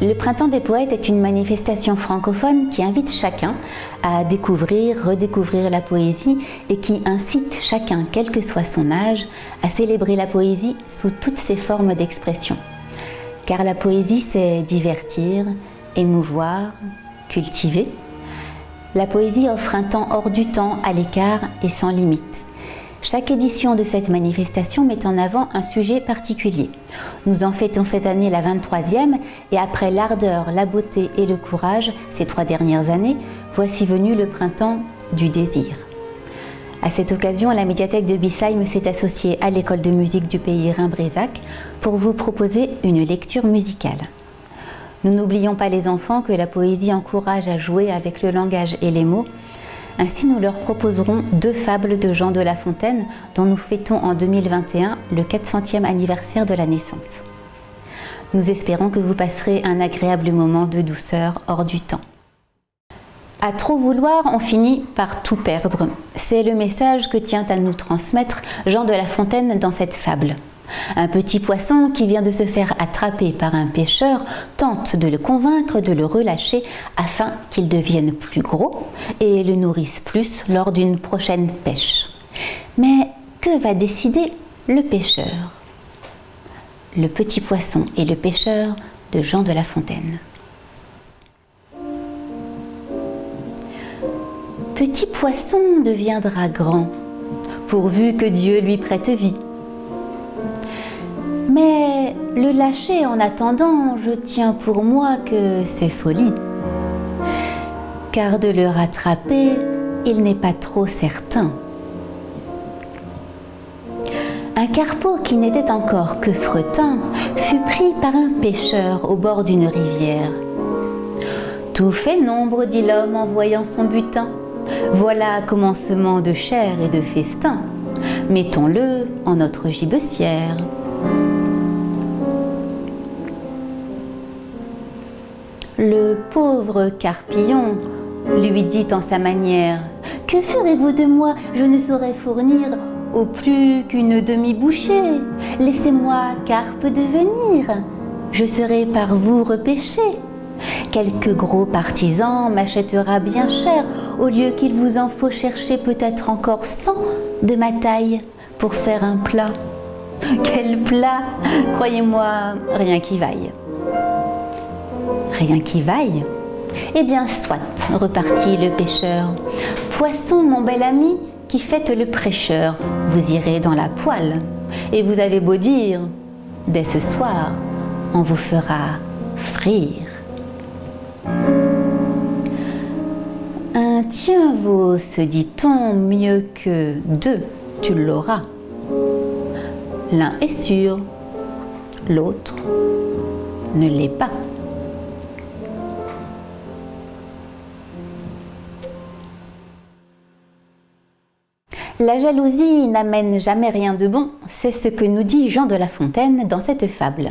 Le Printemps des Poètes est une manifestation francophone qui invite chacun à découvrir, redécouvrir la poésie et qui incite chacun, quel que soit son âge, à célébrer la poésie sous toutes ses formes d'expression. Car la poésie, c'est divertir, émouvoir, cultiver. La poésie offre un temps hors du temps, à l'écart et sans limite. Chaque édition de cette manifestation met en avant un sujet particulier. Nous en fêtons cette année la 23e et après l'ardeur, la beauté et le courage, ces 3 dernières années, voici venu le printemps du désir. À cette occasion, la médiathèque de Bissheim s'est associée à l'école de musique du pays Rhin-Brézac pour vous proposer une lecture musicale. Nous n'oublions pas les enfants que la poésie encourage à jouer avec le langage et les mots. Ainsi, nous leur proposerons 2 fables de Jean de La Fontaine, dont nous fêtons en 2021 le 400e anniversaire de la naissance. Nous espérons que vous passerez un agréable moment de douceur hors du temps. À trop vouloir, on finit par tout perdre. C'est le message que tient à nous transmettre Jean de La Fontaine dans cette fable. Un petit poisson qui vient de se faire attraper par un pêcheur tente de le convaincre de le relâcher afin qu'il devienne plus gros et le nourrisse plus lors d'une prochaine pêche. Mais que va décider le pêcheur? Le petit poisson et le pêcheur de Jean de La Fontaine. Petit poisson deviendra grand, pourvu que Dieu lui prête vie. Mais le lâcher en attendant, je tiens pour moi que c'est folie. Car de le rattraper, il n'est pas trop certain. Un carpeau qui n'était encore que fretin fut pris par un pêcheur au bord d'une rivière. Tout fait nombre, dit l'homme en voyant son butin. Voilà commencement de chair et de festin. Mettons-le en notre gibecière. Le pauvre Carpillon lui dit en sa manière « Que ferez-vous de moi? Je ne saurais fournir au plus qu'une demi-bouchée. Laissez-moi carpe devenir, je serai par vous repêché. Quelque gros partisan m'achètera bien cher, au lieu qu'il vous en faut chercher peut-être encore 100 de ma taille pour faire un plat. Quel plat? Croyez-moi, rien qui vaille. » Rien qui vaille? Eh bien, soit, repartit le pêcheur. Poisson, mon bel ami, qui faites le prêcheur, vous irez dans la poêle. Et vous avez beau dire, dès ce soir, on vous fera frire. Un tien vaut, se dit-on, mieux que 2, tu l'auras. L'un est sûr, l'autre ne l'est pas. La jalousie n'amène jamais rien de bon, c'est ce que nous dit Jean de La Fontaine dans cette fable.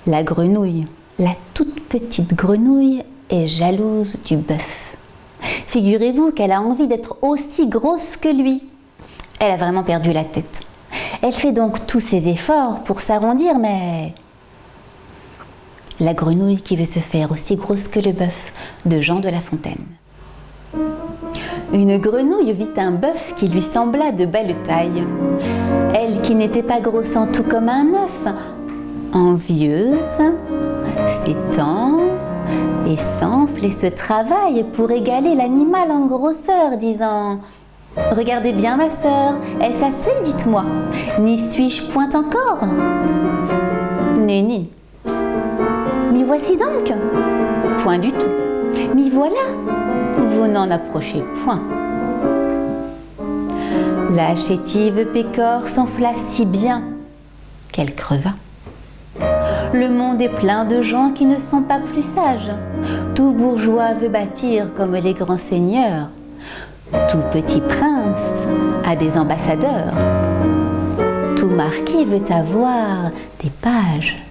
La grenouille, la toute petite grenouille, est jalouse du bœuf. Figurez-vous qu'elle a envie d'être aussi grosse que lui. Elle a vraiment perdu la tête. Elle fait donc tous ses efforts pour s'arrondir, mais... La grenouille qui veut se faire aussi grosse que le bœuf, de Jean de La Fontaine. Une grenouille vit un bœuf qui lui sembla de belle taille. Elle qui n'était pas grosse en tout comme un œuf, envieuse, s'étend et s'enfle et se travaille pour égaler l'animal en grosseur, disant « Regardez bien ma sœur, est-ce assez, dites-moi? N'y suis-je point encore? » Nenni. « M'y voici donc? » Point du tout. « M'y voilà? » Vous n'en approchez point. La chétive pécore s'enfla si bien qu'elle creva. Le monde est plein de gens qui ne sont pas plus sages. Tout bourgeois veut bâtir comme les grands seigneurs. Tout petit prince a des ambassadeurs. Tout marquis veut avoir des pages.